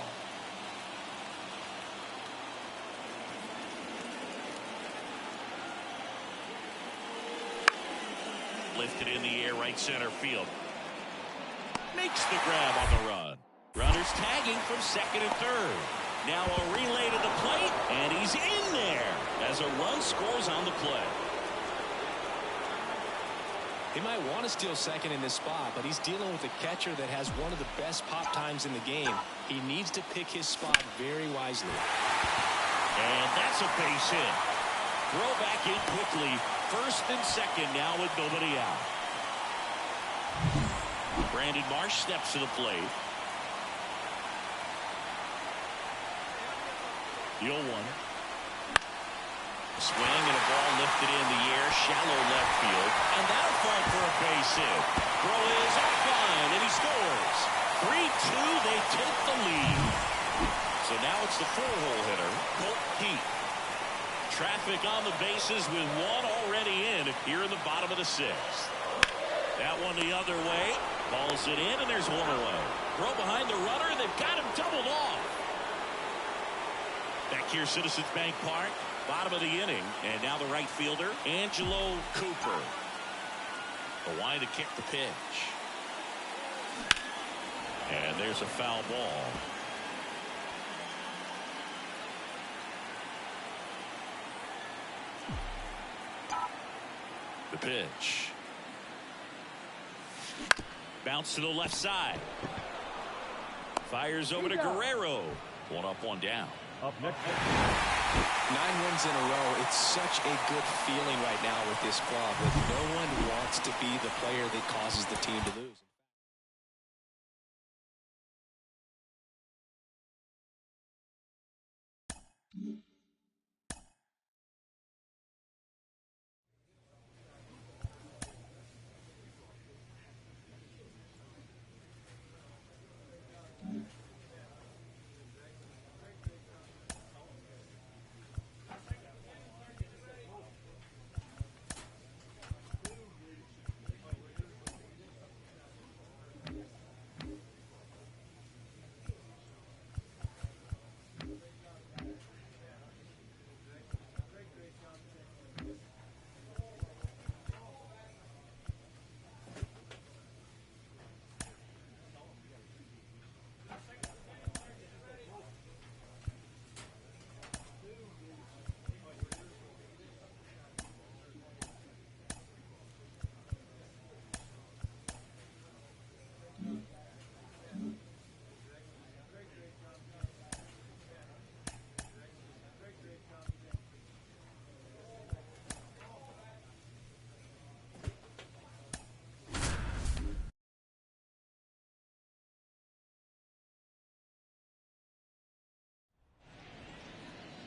Lifted in the air, right center field. Makes the grab on the run. Runners tagging from 2nd and 3rd. Now a relay to the plate, and he's in there as a run scores on the play. He might want to steal second in this spot, but he's dealing with a catcher that has one of the best pop times in the game. He needs to pick his spot very wisely. And that's a base hit. Throw back in quickly. 1st and 2nd now with nobody out. Brandon Marsh steps to the plate. The 0-1. Swing and a ball lifted in the air, shallow left field, and that'll fight for a base hit. Throw is offline, and he scores. 3-2, they take the lead. So now it's the 4-hole hitter, Colt Heat. Traffic on the bases with 1 already in here in the bottom of the 6th. That one the other way. Balls it in, and there's 1 away. Throw behind the runner, and they've got him doubled off. Back here, Citizens Bank Park, bottom of the inning. And now the right fielder, Angelo Cooper. A line to kick the pitch. And there's a foul ball. The pitch. Bounce to the left side. Fires over to Guerrero. 1 up, 1 down. Up next. 9 wins in a row. It's such a good feeling right now with this club. That no one wants to be the player that causes the team to lose.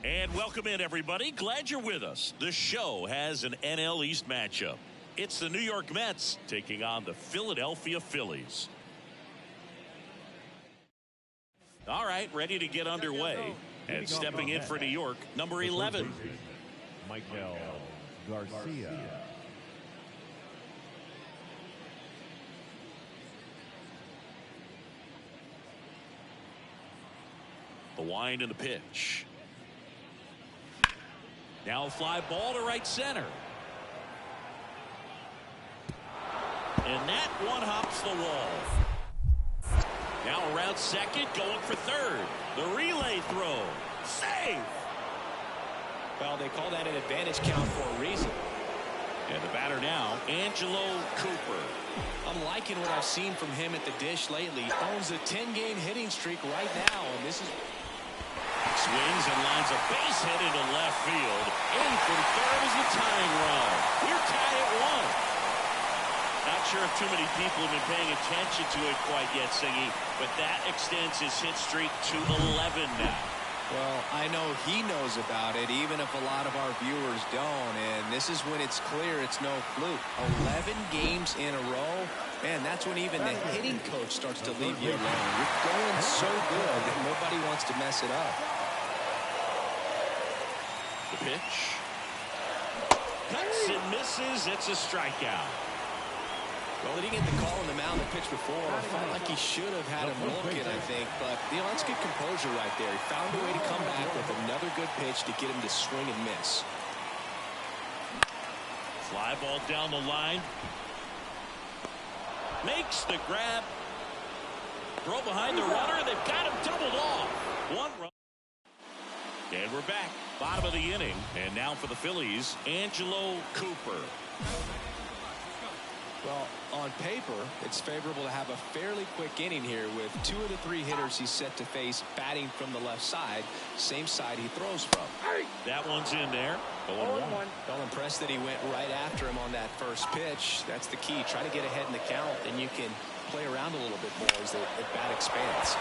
And welcome in, everybody. Glad you're with us. The show has an NL East matchup. It's the New York Mets taking on the Philadelphia Phillies. All right, ready to get underway. And stepping in for New York, number 11. Michael Garcia. The wind and the pitch. Now a fly ball to right center. And that one hops the wall. Now around second, going for third. The relay throw. Save! Well, they call that an advantage count for a reason. And the batter now, Angelo Cooper. I'm liking what I've seen from him at the dish lately. Owns a 10-game hitting streak right now, and this is... Swings and lines a base hit into left field. In from third is the tying run. We're tied at 1. Not sure if too many people have been paying attention to it quite yet, Siggy, but that extends his hit streak to 11 now. Well, I know he knows about it, even if a lot of our viewers don't, and this is when it's clear it's no fluke. 11 games in a row, and that's when even the hitting coach starts to leave you alone. You're going so good that nobody wants to mess it up. The pitch. Cuts and misses. It's a strikeout. Well, he didn't get the call on the mound the pitch before. Felt like he should have had him look it, I think. But, you know, that's good composure right there. He found a way to come back with another good pitch to get him to swing and miss. Fly ball down the line. Makes the grab. Throw behind the runner. They've got him doubled off. One run. And we're back. Bottom of the inning. And now for the Phillies, Angelo Cooper. Well, on paper, it's favorable to have a fairly quick inning here with 2 of the 3 hitters he's set to face batting from the left side, same side he throws from. That one's in there. 0-1. Well, impressed that he went right after him on that first pitch. That's the key. Try to get ahead in the count, and you can play around a little bit more as the bat expands.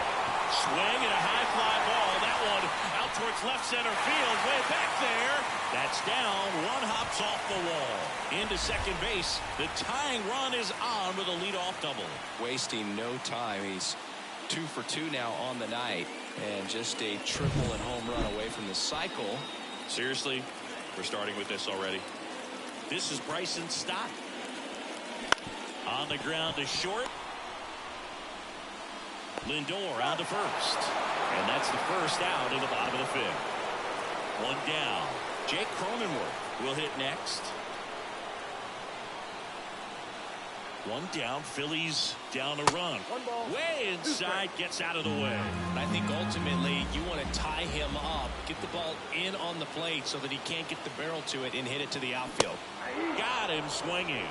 Swing and a high fly ball. That one out towards left center field. Way back there. That's down. One hops off the wall. Into second base. The tying run is on with a leadoff double. Wasting no time. He's 2 for 2 now on the night. And just a triple and home run away from the cycle. Seriously? We're starting with this already. This is Bryson Stott. On the ground to short. Lindor out to first. And that's the first out in the bottom of the 5th. One down. Jake Cronenworth will hit next. One down. Phillies down a run. Way inside, gets out of the way. I think ultimately you want to tie him up, get the ball in on the plate so that he can't get the barrel to it and hit it to the outfield. Got him swinging.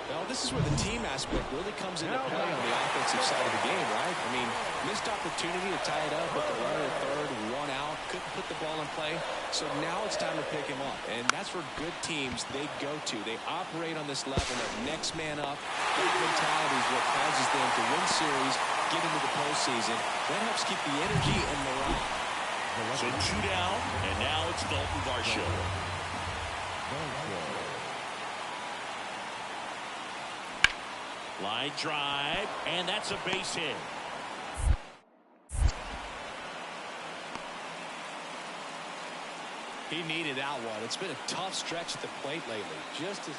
Well, this is where the team aspect really comes into play on the offensive side of the game, right? I mean, missed opportunity to tie it up with the runner at third, 1 out, couldn't put the ball in play. So now it's time to pick him up. And that's where good teams, they go to. They operate on this level of next man up. That mentality is what causes them to win series, get into the postseason. That helps keep the energy and morale. So 2 down, and now it's Dalton Varsho. Line drive, and that's a base hit. He needed that one. It's been a tough stretch at the plate lately. Just as...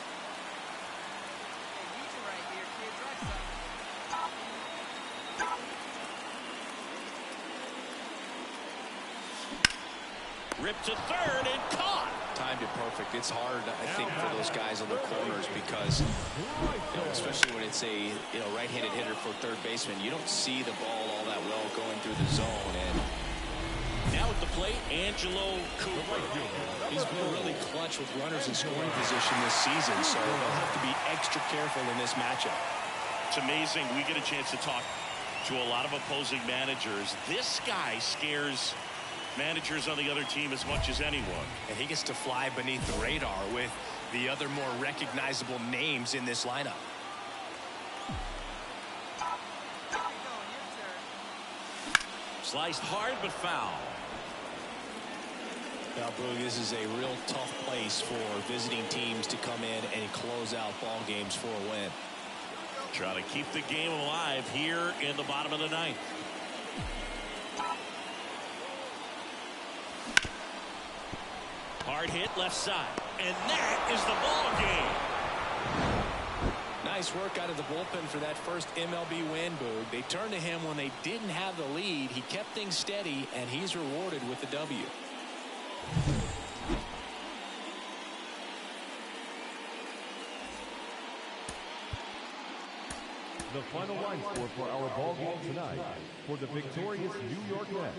Ripped to third and caught. Timed it perfect. It's hard, I think, for those guys on the corners because, you know, especially when it's a right-handed hitter for third baseman, you don't see the ball all that well going through the zone. And now at the plate, Angelo Cooper. He's been really clutch with runners in scoring position this season, so they'll have to be extra careful in this matchup. It's amazing. We get a chance to talk to a lot of opposing managers. This guy scares managers on the other team as much as anyone. And he gets to fly beneath the radar with the other more recognizable names in this lineup. Sliced hard but foul. Now, Boog, this is a real tough place for visiting teams to come in and close out ball games for a win. Try to keep the game alive here in the bottom of the ninth. Hard hit left side. And that is the ball game. Nice work out of the bullpen for that first MLB win, Boog. They turned to him when they didn't have the lead. He kept things steady, and he's rewarded with the W. The final line score for our ball game tonight for the victorious New York Mets.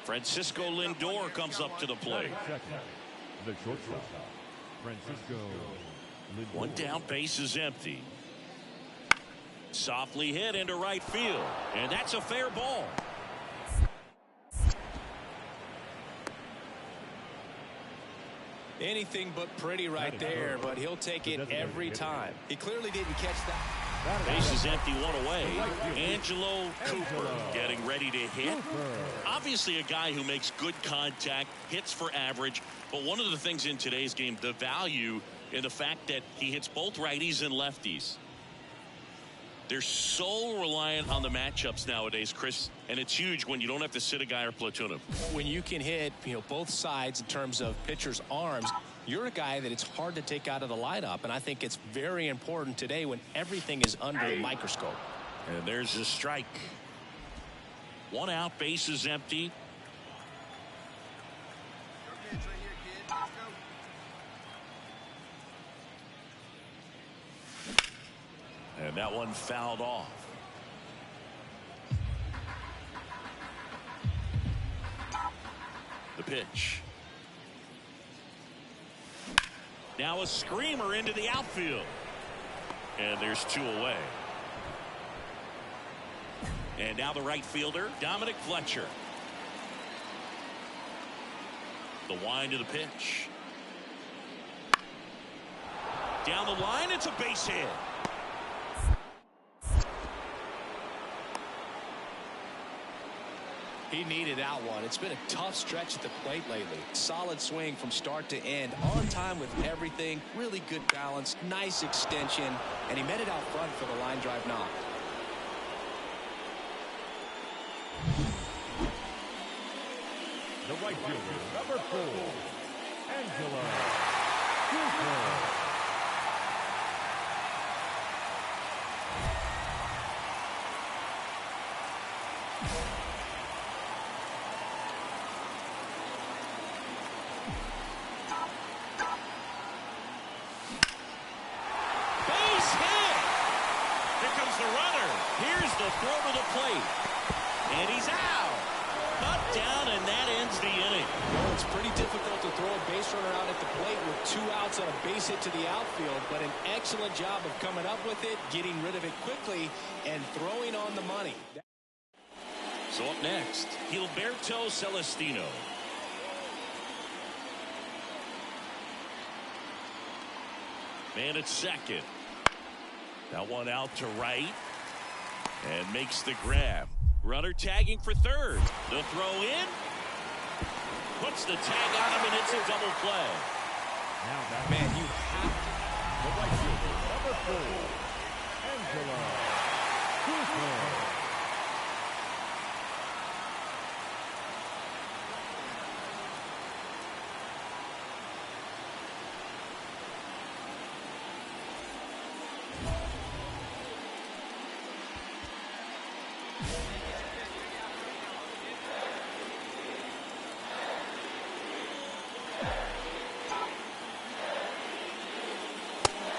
Francisco Lindor comes up to the plate. The shortstop, Francisco Lindor. One down, base is empty. Softly hit into right field, and that's a fair ball. Anything but pretty right there, but he'll take it every time. He clearly didn't catch that. Base is empty, one away. Angelo Cooper getting ready to hit. Obviously a guy who makes good contact, hits for average, but one of the things in today's game, the value in the fact that he hits both righties and lefties. They're so reliant on the matchups nowadays, Chris, and it's huge when you don't have to sit a guy or platoon him. When you can hit, both sides in terms of pitchers' arms, you're a guy that it's hard to take out of the lineup, and I think it's very important today when everything is under the microscope. And there's a strike. One out, base is empty. Your pitch right here, kid. Let's go. And that one fouled off. The pitch. Now a screamer into the outfield. And there's two away. And now the right fielder, Dominic Fletcher. The wind to the pitch. Down the line, it's a base hit. He needed that one. It's been a tough stretch at the plate lately. Solid swing from start to end. On time with everything. Really good balance. Nice extension. And he met it out front for the line drive knock. The right fielder, number 4, Angelo Cooper. The throw to the plate. And he's out. Cut down, and that ends the inning. Well, it's pretty difficult to throw a base runner out at the plate with 2 outs on a base hit to the outfield, but an excellent job of coming up with it, getting rid of it quickly, and throwing on the money. So up next, Gilberto Celestino. Man at second. That one out to right. And makes the grab. Runner tagging for third. The throw in. Puts the tag on him, and it's a double play. Now that man, you have the right fielder, number 4, Angelo Cooper.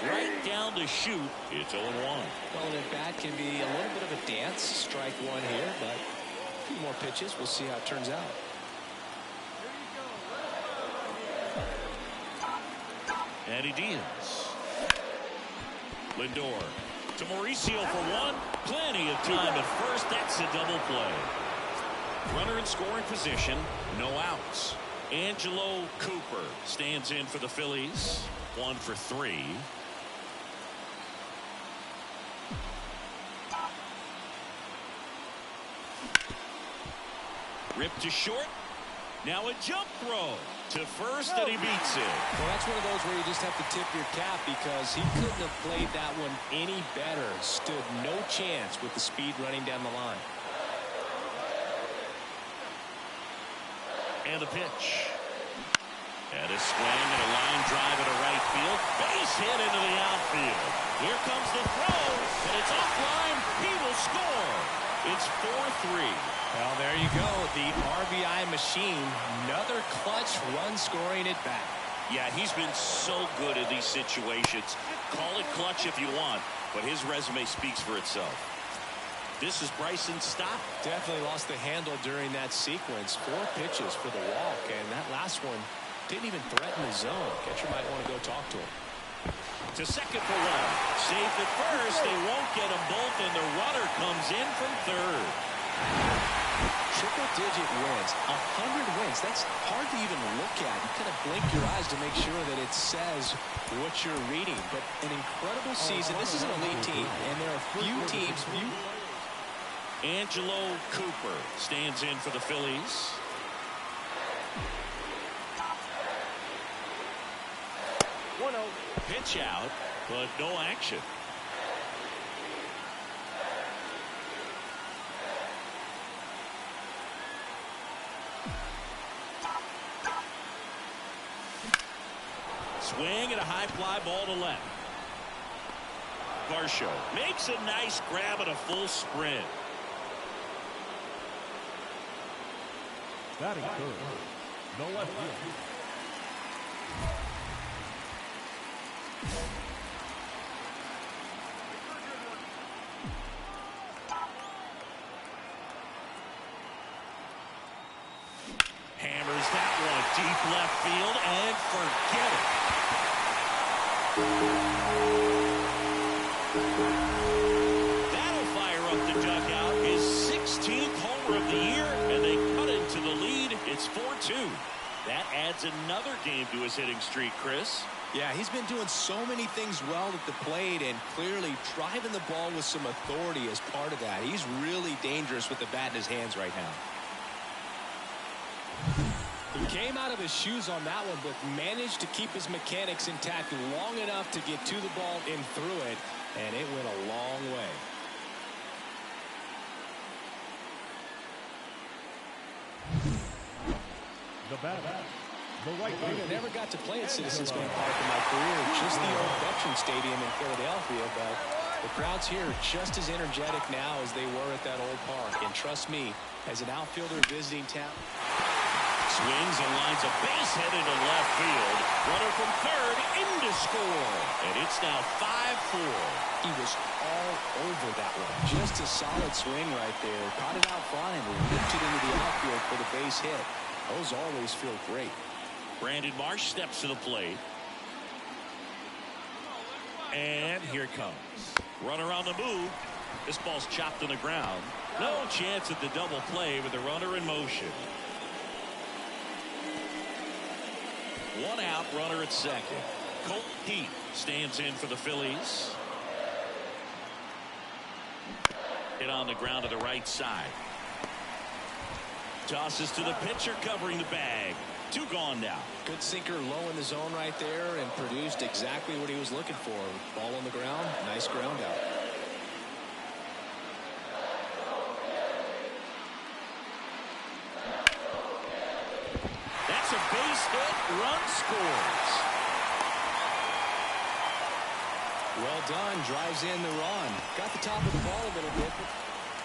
Right down to shoot. It's 0-1. Well, an at-bat can be a little bit of a dance. Strike one here, but a few more pitches. We'll see how it turns out. Eddie Diaz. Lindor to Mauricio for one. Plenty of time at first. That's a double play. Runner in scoring position. No outs. Angelo Cooper stands in for the Phillies. 1 for 3. Ripped to short. Now a jump throw to first, and he beats it. Well, that's one of those where you just have to tip your cap because he couldn't have played that one any better. Stood no chance with the speed running down the line. And a pitch. And a swing and a line drive into right field. Base hit into the outfield. Here comes the throw, and it's offline. He will score. It's 4-3. Well, there you go. The RBI machine. Another clutch run scoring at bat. Yeah, he's been so good in these situations. Call it clutch if you want, but his resume speaks for itself. This is Bryson's stop. Definitely lost the handle during that sequence. 4 pitches for the walk, and that last one didn't even threaten the zone. Catcher might want to go talk to him. To second for 1. Safe at first. They won't get them both, and the runner comes in from third. Triple-digit wins, 100 wins. That's hard to even look at. You kind of blink your eyes to make sure that it says what you're reading. But an incredible season. This is an elite team, and there are few teams. Angelo Cooper stands in for the Phillies. Pitch out, but no action. Swing and a high fly ball to left. Varsho makes a nice grab at a full sprint. Batting third, the left field. Hammers that one deep left field and forget it. That'll fire up the dugout. His 16th homer of the year, and they cut into the lead. It's 4-2. That adds another game to his hitting streak, Chris. Yeah, he's been doing so many things well at the plate and clearly driving the ball with some authority as part of that. He's really dangerous with the bat in his hands right now. He came out of his shoes on that one, but managed to keep his mechanics intact long enough to get to the ball and through it, and it went a long way. The batter, the right I field. never got to play at Citizens Bank Park in my career, just the old Veterans Stadium in Philadelphia, but the crowds here are just as energetic now as they were at that old park. And trust me, as an outfielder visiting town. Swings and lines a base hit into left field. Runner from third in to score. And it's now 5-4. He was all over that one. Just a solid swing right there. Caught it out front and ripped it into the outfield for the base hit. Those always feel great. Brandon Marsh steps to the plate. And here it comes. Runner on the move. This ball's chopped on the ground. No chance at the double play with the runner in motion. 1 out, runner at second. Colt Heath stands in for the Phillies. Hit on the ground to the right side. Tosses to the pitcher covering the bag. 2 gone now. Good sinker low in the zone right there and produced exactly what he was looking for. Ball on the ground, nice ground out. That's a base hit. Run scores. Well done. Drives in the run. Got the top of the ball a little bit.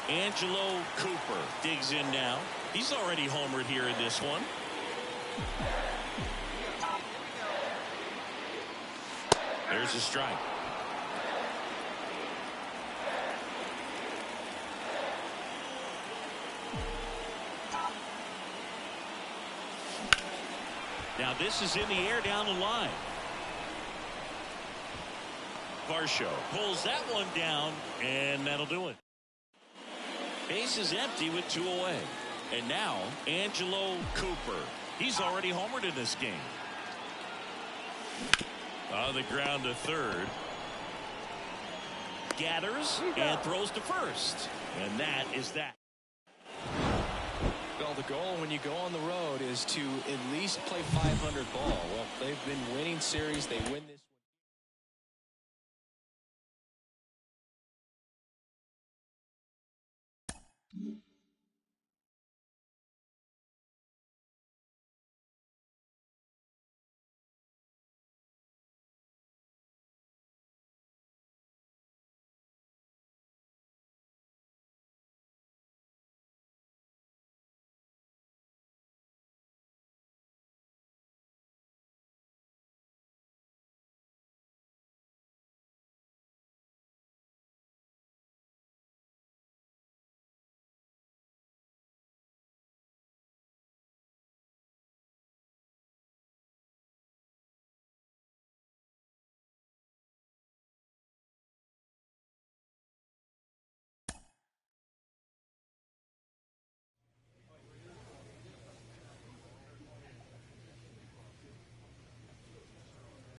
Angelo Cooper digs in now. He's already homered here in this one. There's a strike. Now this is in the air down the line. Varsho pulls that one down, and that'll do it. Base is empty with 2 away. And now Angelo Cooper. He's already homered in this game. On the ground to third. Gathers and throws to first. And that is that. Well, the goal when you go on the road is to at least play 500 ball. Well, they've been winning series. They win this.